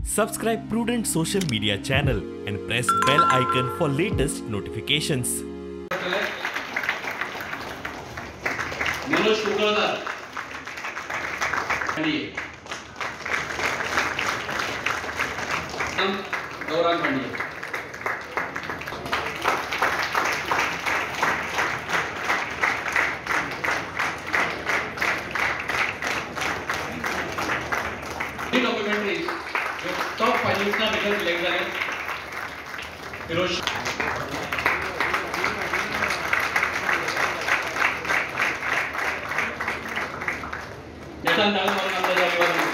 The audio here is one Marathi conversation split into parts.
Subscribe Prudent social media channel and press bell icon for latest notifications. Manoj Kukaldar Gaurang Pandey documentary top फायनलिस्टना भितर सिलेक्ट जाले फिरोज नेता नाव मारून आमदार झाले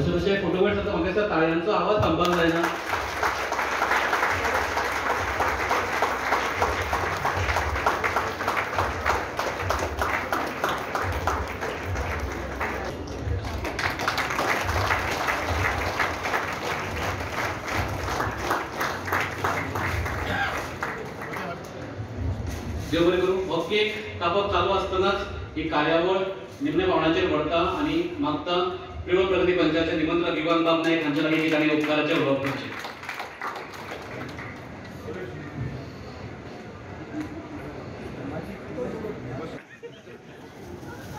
जसे फोटोग्राफ आता मागचा टाळ्यांचा आवाज थांबला नाही ना जेणेकरून हो केक कापप चालू असतानाच ही कार्यावळ निम्न पावणाचेर व्हरता आणि मागता प्रेम प्रगती पंचायतचे निमंत्रक विवान बाब नाईक हांच्या लागीं एक आनी उपकाराचे उलोवप करचें.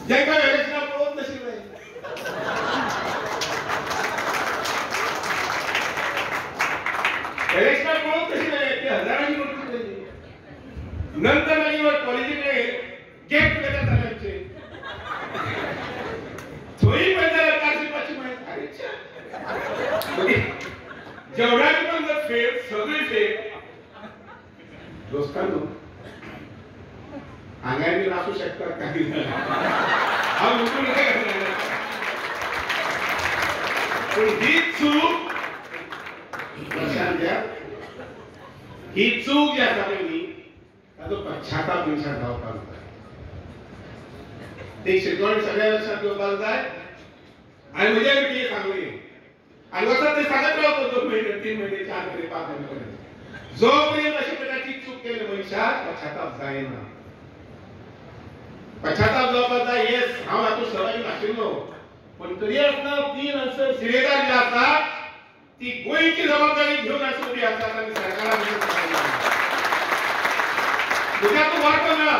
जेका इलेक्शन पळोवप नाशिल्लें इलेक्शन पळोवप नाशिल्लें ते हजारांनी वोट दिले नंतर मागीर कॉलेजीकडे गेट टुगेदर जाले आमचे थंय पंचायत कारशिपाची माहिती जेवढ्याची पण जर फेक सगळी फेक दोस्तांनो हांगाय बी आसूं शकतात काही हांव म्हणून पण ही चूक लक्षात घ्या ही चूक जी आसा पळय न्ही ताचो पश्चाताप मनशाक जावपाक जाय ते शिकवण सगळ्या लक्षात घेवपाक जाय आणि म्हज्या कितें सांगलें आणि वता ते सांगत रावतो 2 महिने 3 महिने 4 महिने 5 महिने जो पर्यंत अशा प्रकारची चूक केली मनशाक पश्चाताप जायना पश्चाताप जावपाक जाय येस हांव हातूंत सहभागी नाशिल्लो पण तरी आसतना 3 आन्सर सिलेदार जे आसा ती गोंयची जबाबदारी घेवन आसूं बी आसात आनी सरकाराक म्हज्याचो वांटो ना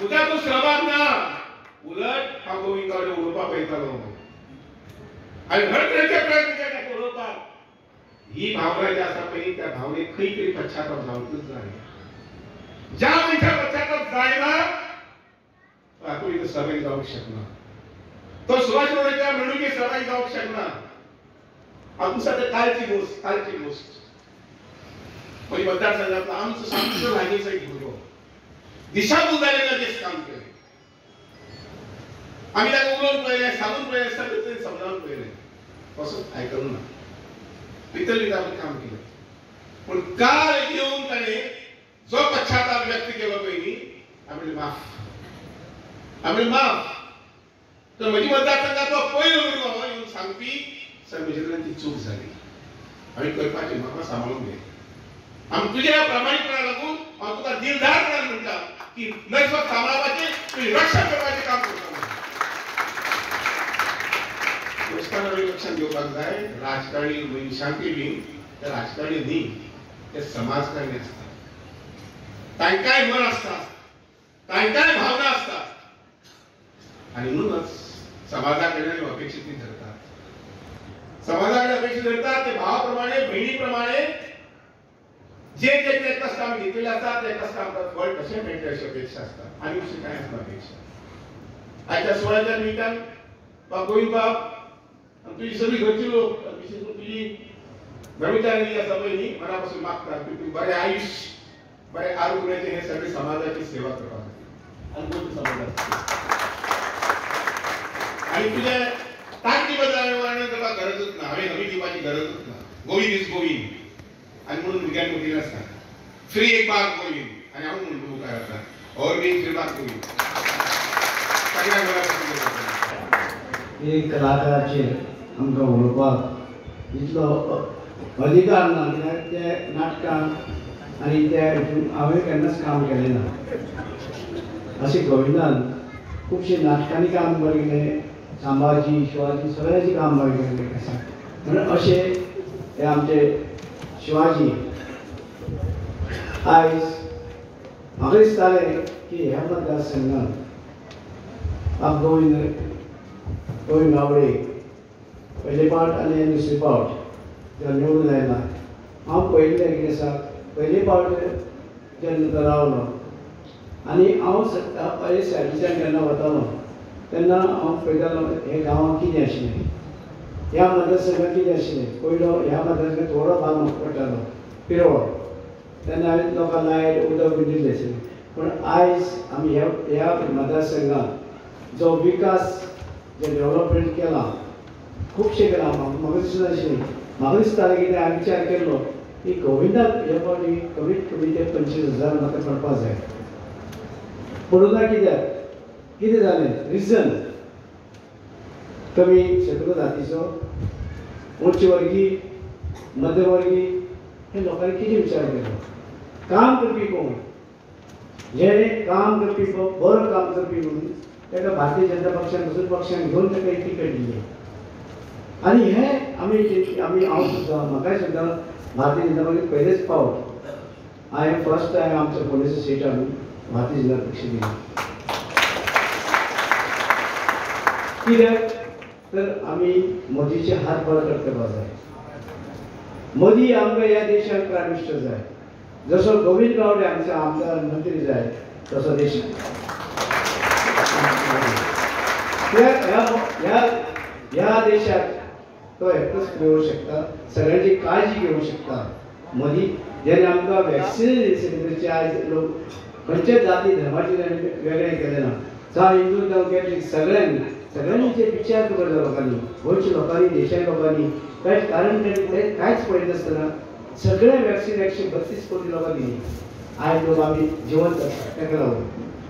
म्हज्याचो सहभाग ना उलट हांव गोविंद गावडे उलोवपाक पळयतालो आणि हर तरेचे प्रयत्न केले उलोवपाक ही भावना जी आसा पळय त्या भावनेक खंय तरी पश्चाताप जावंकूच जाय ज्या मनशाक पश्चाताप जायना तातूंत इथं सहभागी जावंक शकना तो सुभाष रोडेच्या मिरवणुकीत सहभागी जावंक शकना हातूंत सद्या कालची गोष्ट पळय मतदारसंघातलो आमचो सामको लागींचो एक भुरगो दिशाभूल जालें देश काम केलें आम्ही ताका उलोवन पळयलें सांगून पळयलें सगळें तरी समजावन पळयलें वचून आयकूंक ना भितर भितर आमी काम केलें पूण काल येवन ताणें जो पश्चाताप व्यक्त केलो पळय न्ही आमी माफ तर म्हजी मतदारसंघाचो पयलो भुरगो येवन सांगपी सर म्हजे ती चूक जाली हांवें करपाची म्हाका सांबाळून घे आमी तुज्या प्रामाणीकपणा लागून हांव तुका दिलदारपणान म्हणटा की नैसर्ग सांबाळपाचें तुजें रक्षण करपाचें काम करता लक्षात घेवपाक जाय राजकारणी मनशांची बी ते राजकारणी न्ही ते समाजकारणी आसतात तांकांय मन आसता तांकांय भावना आसतात आणि म्हणूनच समाजा कडल्यान अपेक्षित धरतात समाजा कडेन अपेक्षित धरतात ते भावा प्रमाणे बहिणी प्रमाणे जे जे ते कष्ट आमी घेतलेले आसतात ते कष्ट आमकां फळ कशें मेळटलें अशी अपेक्षा आसता आनी अशी कांय आसना अपेक्षा आयच्या सुवाळ्याच्या निमित्यान गोविंद बाब तुझी सगळी घरची लोक विशेष करून तुझी ब्रह्मचारी आसा पळय न्ही मनापासून मागतात की तू बरें आयुष्य बरें आरोग्याचे हे सगळे समाजाची सेवा करपाक आणि गोंयच्या समाजाची हांवें तुजे तांती बदलावण करपाक गरजूच ना, हांवें हमी दिवपाची गरजूच ना. गोविंद इज गोविंद आनी म्हणून भुरग्यांक म्हटिल्लें आसता फ्री एक बार गोविंद आनी हांव म्हणटा मुखार आतां और बीन फ्री बार गोविंद. सगळ्यांक एक कलाकाराचेर आमकां उलोवपाक इतलो अधिकार ना, कित्याक ते नाटकांत आनी त्या हितून हांवें केन्नाच काम केलें ना. अशें गोविंदान खुबशे नाटकांनी काम बरें केलें, संभाजी शिवाजी सगळ्यांची काम बरें केल्लें आसा. म्हणून अशें हे आमचे शिवाजी आयज म्हाका दिसतालें की ह्या मतदारसंघात आप गोविंद गावडे पयले फावट आनी दुसरे फावट जेन्ना निवडून आयला, हांव पळयल्लें कितें आसा, पयले फावट जेन्ना तो रावलो आनी हांव पयले सायडीच्यान जेन्ना वतालो तेन्ना हांव पळयतालो हे गांवांत कितें आशिल्लें, ह्या मतदारसंघात कितें आशिल्लें. पयलो ह्या मतदारसंघात थोडो भाग म्हाका पडटालो पिरवळ, तेन्ना हांवें लोकांक लायट उदक बी दिल्लें आशिल्लें. पूण आयज आमी ह्या मतदारसंघात जो विकास जे डेव्हलपमेंट केला खुबशें केलां. म्हाका दिसनाशिल्लें, म्हाका दिसतालें कितें हांवें विचार केल्लो की गोविंदाक हे फावटी कमीत कमी ते 25,000 म्हाका पडपाक जाय. पडूं ना कित्याक कितें जालें रिजन कमी शेतकार जातीचो उच्च वर्गी मध्यवर्गी हे लोकांनी कितें विचार केलो. काम करपी कोण, जे काम करपी बरो काम करपी म्हणून ताका भारतीय जनता पक्षान दुसऱ्या पक्षान घेवन ताका एक तिकेट दिली. आनी हे आमी हांव सुद्दां म्हाकाय सुद्दां भारतीय जनता पक्षाक पयलेच फावट हांवें फर्स्ट टायम आमच्या पोलिस सीटान भारतीय जनता पक्ष दिली. कित्याक तर आमी मोदीचे हात बळकट करपाक जाय. मोदी आमकां ह्या देशाक प्रायम मिनिस्टर जाय, जसो गोविंद गावडे आमचे आमदार मंत्री जाय तसो देश. ह्या देशात तो एकटोच घेवंक शकता, सगळ्यांची काळजी घेवंक शकता. मोदी जेणे आमकां वॅक्सिनेशनचे आयज लोक खंयच्याच जाती धर्माचे वेगळे केले ना, जावं हिंदू जावं कॅथलीक सगळ्यांनी जे विचार करता लोकांनी, गोंयच्या लोकांनी देशाच्या लोकांनी कांयच कारण कांयच पळयत नासतना सगळे वॅक्सिन 132 कोटी लोकांनी दिली. आयज लोक आमी जिवंत आसा ताका लागून.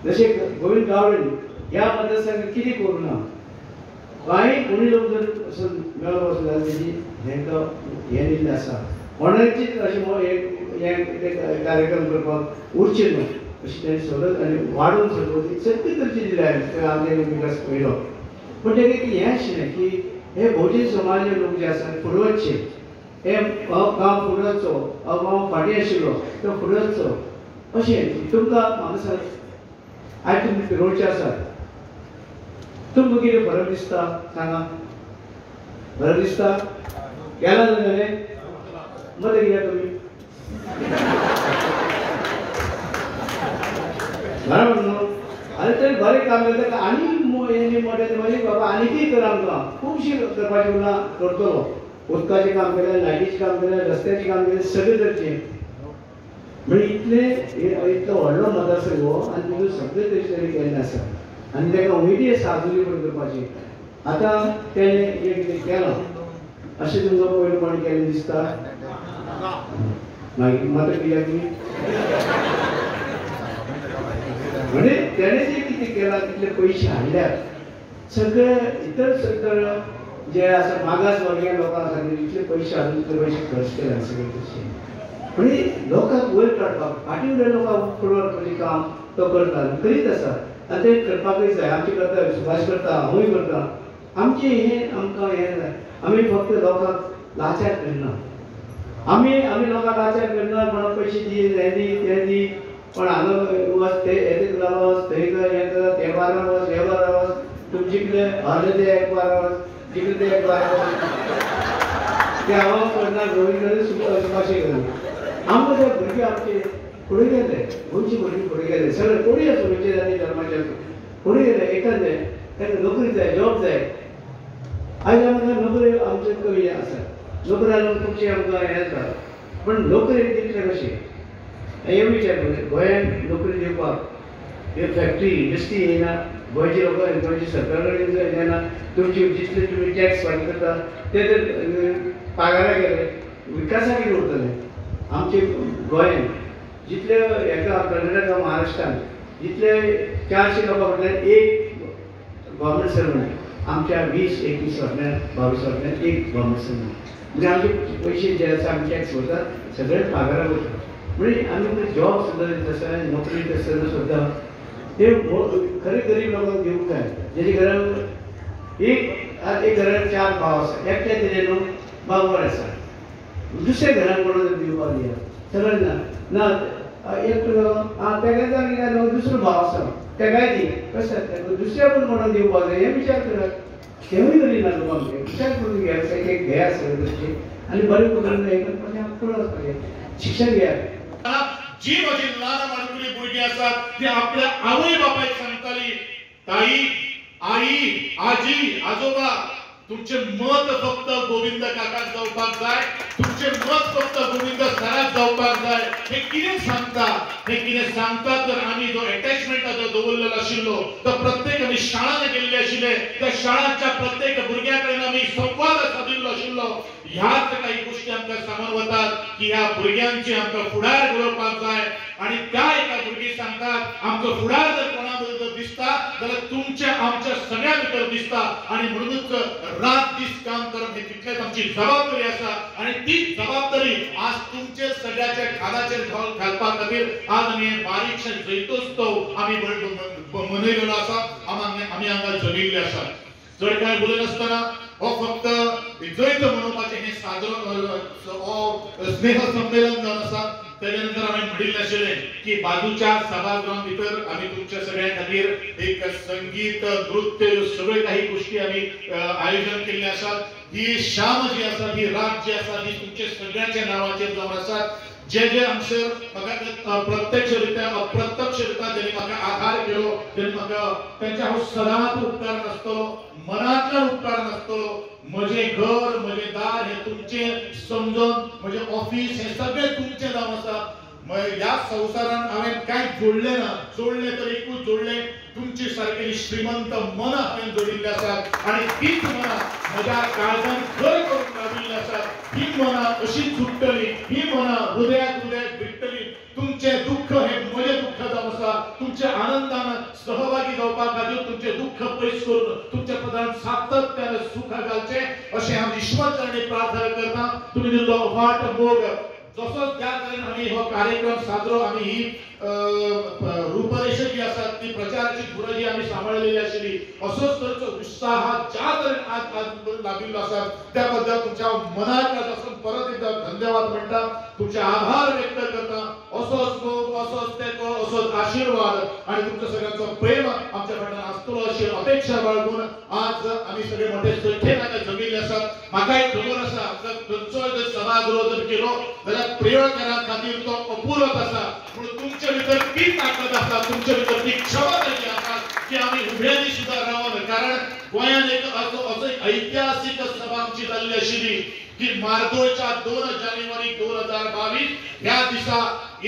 जशें गोविंद गावडे ह्या मतदारसंघात कितें करूं ना, कांय कोणी लोक जर असो मेळो वचून जाल्यार तेजी हेंका हें दिल्लें आसा. कोणाचीच अशें हे कार्यक्रम करपाक उरचे न्हू अशें तेणी सगळं आनी वाडोवन सगळं सगळी तरेची दिली हांवें आमचे विकास पळयलो. पूण तेका हें आशिल्लें की हे भोवतेक समाजाचे लोक जे आसा फुडें वचचे, हे गांव फुडें वचचो, हो गांव फाटीं आशिल्लो तो फुडें वचचो अशें. तुमकां म्हाका सांग आयज तुमी पिरोडचे आसात, तुमकां कितें फरक दिसता सांगा. फरक दिसता गेला जाल्यार मत कित्याक तुमी बरोबर न्हू. आनी थंय बरें काम करता आनी हें मोठे म्हणजे बाबा आनीकय कर आमकां खुबशीं करपाचें उरलां करतलो. उदकाचें काम केलें, लायटीचें काम केलें, रस्त्याचें काम केलें, सगळें करचें. म्हणजे इतलो व्हडलो मतदारसंघ हो आनी तुमी सगळे तरेचे केल्लें आसा आनी ताका उमेदी आसा आजुनी फुडें करपाची. आतां तेणें हें कितें केलां अशें तुमकां पयलींपणी केलें दिसता. मागीर मात कित्याक तुमी म्हणजे तेणें जें कितें केलां तितले पयशे हाडल्यात सगळे इतर सगळे जे आसा मागास वर्गीय लोकां खातीर इतले पयशे हाडून तितले पयशे खर्च केल्यात सगळे तशें. म्हणजे लोकांक वयर काडपाक फाटीं उरल्या लोकांक फुडें व्हरपाचें काम तो करता करीत आसा आनी तें करपाकूय जाय. आमचें करता सुभाष करता, हांवूय करता. आमचें हें आमकां हें जाय. आमी फक्त लोकांक लाचार करना, आमी लोकांक लाचार करना. कोणाक पयशे दी हें दी तें दी, पण हांगा वच ते येते वच थंय कर हें कर ते बारा वच हे बारा वच तुमचे कितें हरले ते एक बारा वच जिकले ते एक बारा वच ते हांव करना. गोविंद सुभाषे करना. आमकां ते भुरगे आमचे फुडें गेले, गोंयचे भुरगे फुडें गेले, सगळे कोणूय आसूं खंयचे जाती धर्माचे फुडें गेले. एकाच जाय ताका नोकरी जाय, जॉब जाय. आयज आमकां नोकरी आमचे कमी आसा, नोकरी लागून खुबशे आमकां हें जाता. पण नोकरी दितले कशें हे विचार करूं. गोंयांत नोकरी दिवपाक हे फॅक्टरी इंडस्ट्री येयना गोंयचे लोक गोंयचे सरकार कडेन जेन्ना तुमचे जितले तुमी टॅक्स फारीक करता ते तर पागारा गेले विकासा कितें उरतले आमचे गोंयान जितले हेका कर्नाटका महाराष्ट्रान जितले 400 लोकां फाटल्यान एक गव्हर्मेंट सर्वंट आमच्या 20-21 फाटल्यान 22 फाटल्यान एक गव्हर्मेंट सर्वंट म्हणजे आमचे पयशे जे आसा आमी टॅक्स भरतात सगळे पागारा वयता म्हणजे आमी जॉब सुद्दां दिता आसतना नोकरी दिता आसतना सुद्दां ते खरे गरीब लोकांक दिवंक जाय जेजे घरान एक घरान 4 भाव आसा एकट्या तेजे न्हू बावर आसा दुसऱ्या घरान कोणाक दिवपाक दिया सगळें ना एकटो तेका जाय कित्याक दुसरो भाव आसा तेकाय दी कशें दुसऱ्या पूण कोणाक दिवपाक जाय हें विचार करात तेवूय करिना लोकांक विचार करून घेया एक घे आसता तशें आनी बरें करून हें करपाचें पुढे वचपाचें शिक्षण घेया जी माझी लहान माणकुली भुरगीं आसात ती आपल्या आवय बापायक सांगताली ताई आई आजी आजोबा तुमचे मत फक्त गोविंद काकाक जावपाक जाय तुमचे मत फक्त गोविंद सराक जावपाक जाय हे कितें सांगता तर आमी जो अटॅचमेंट जो दवरलेलो आशिल्लो तो प्रत्येक आमी शाळांत गेल्ले आशिल्ले त्या शाळांच्या प्रत्येक भुरग्या कडेन आमी संवाद सादिल्लो आशिल्लो ह्याच काही गोष्टी आमकां सांगून वतात की ह्या भुरग्यांची आमकां फुडार घडोवपाक जाय आणि त्या एका भुरगी सांगतात आमचो फुडार जर कोणा बरोबर दिसता जाल्यार तुमच्या आमच्या सगळ्या भितर दिसता आणि म्हणूनच रात दीस काम करप ही तितलेच आमची जबाबदारी आसा आणि ती जबाबदारी आज तुमचे सगळ्याच्या खादाचेर घालपा खातीर आज आमी बारीकशे जैतोत्सव आमी मनयलेलो आसा आमी हांगा जमिल्ले आसा चड कांय उलयनासतना हो फक्त जैत मनोवपाचें हें साजरो स्नेह संमेलन जावन आसा तेजे नंतर आमी म्हणिल्लें आशिल्लें की बाजूच्या सभागृहां भितर आमी तुमच्या सगळ्यां खातीर एक संगीत नृत्य सगळे काही गोष्टी आमी आयोजन केल्ले आसात ही शाम जी आसा ही रात जी आसा ही तुमच्या सगळ्यांच्या नांवाचेर जावन आसा जे जे हांगसर म्हाका प्रत्यक्षरित्या अप्रत्यक्षरित्या जेणे म्हाका आधार केलो जेणे म्हाका तेंचे हांव सदांच उपकार नासतलो मनांतल्यान उपकार नासतलो म्हजे घर म्हजे दार हे तुमचे समजून म्हजे ऑफिस हे सगळे तुमचे जावन आसा ह्या संवसारान हांवें कांय जोडलें ना जोडलें तर एकूच जोडलें तुमची सारकेली श्रीमंत मनां हांवें जोडिल्लीं आसात आनी तीच मनां म्हज्या काळजान घर करून राविल्लीं आसात ही मनां अशीच सुट्टली ही मनां हृदयाक हृदय भिडटली तुमचे दुःख हे म्हजे दुःख जावन आसा तुमच्या आनंदान सहभागी जावपा खातीर तुमचे दुःख पयस करून तुमच्या पदान सातत्यान सुख घालचे अशें हांव ईश्वराचरणी प्रार्थना करता तुमी दिल्लो वाट मोग जसो ज्या तरेन आमी हो कार्यक्रम साजरो आमी ही रूपरेषा जी आसा ती प्रचाराची धुरा जी आमी सांबाळलेली आशिल्ली असोच तरेचो उत्साह ज्या तरेन आज लागिल्लो आसा त्या बद्दल तुमच्या मनांतल्यान आसून परत एकदा धन्यवाद म्हणटा तुमचे आभार व्यक्त करता असोच मोग असोच तेको असोच आशीर्वाद आणि तुमच्या सगळ्यांचो प्रेम आमच्या फाटल्यान आसतलो अशी अपेक्षा बाळगून आज आमी सगळे मोठे संख्येन हांगा जमिल्ले आसात म्हाका एक खबर आसा खंयचोय जर सभागृह जर केलो जाल्यार प्रयोजकां खातीर तो अपुरोच आसा म्हणून तुमच्या भितर ती ताकद आसा तुमच्या भितर ती क्षमता आसा की आमी उभ्यांनी सुद्दां रावन कारण गोंयांत एक असो ऐतिहासीक सभा आमची जाल्ली आशिल्ली की मार्दोळच्या 2 जानेवारी 2022 ह्या दिसा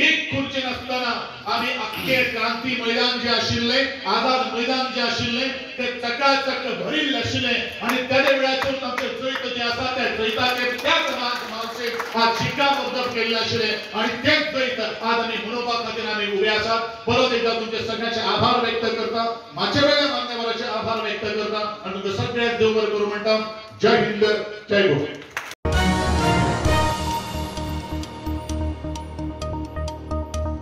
एक खुर्ची नासतना आमी अख्खे क्रांती मैदान जे आशिल्ले आझाद मैदान जे आशिल्ले ते चकाचक भरिल्ले आशिल्ले आणि त्या वेळाचेर आमचे जैत जे आसा त्या जैताचे त्या मावशे आज शिक्कामोर्तब केल्ले आशिल्ले आणि तेच जैत आज आमी मनोवपा खातीर आमी उबे आसात परत एकदा तुमचे सगळ्यांचे आभार व्यक्त करता माझ्या वेळेला मान्यवराचे आभार व्यक्त करता आणि तुमचे सगळ्यांक देव बरें करूं म्हणटा जय हिंद जय गोवा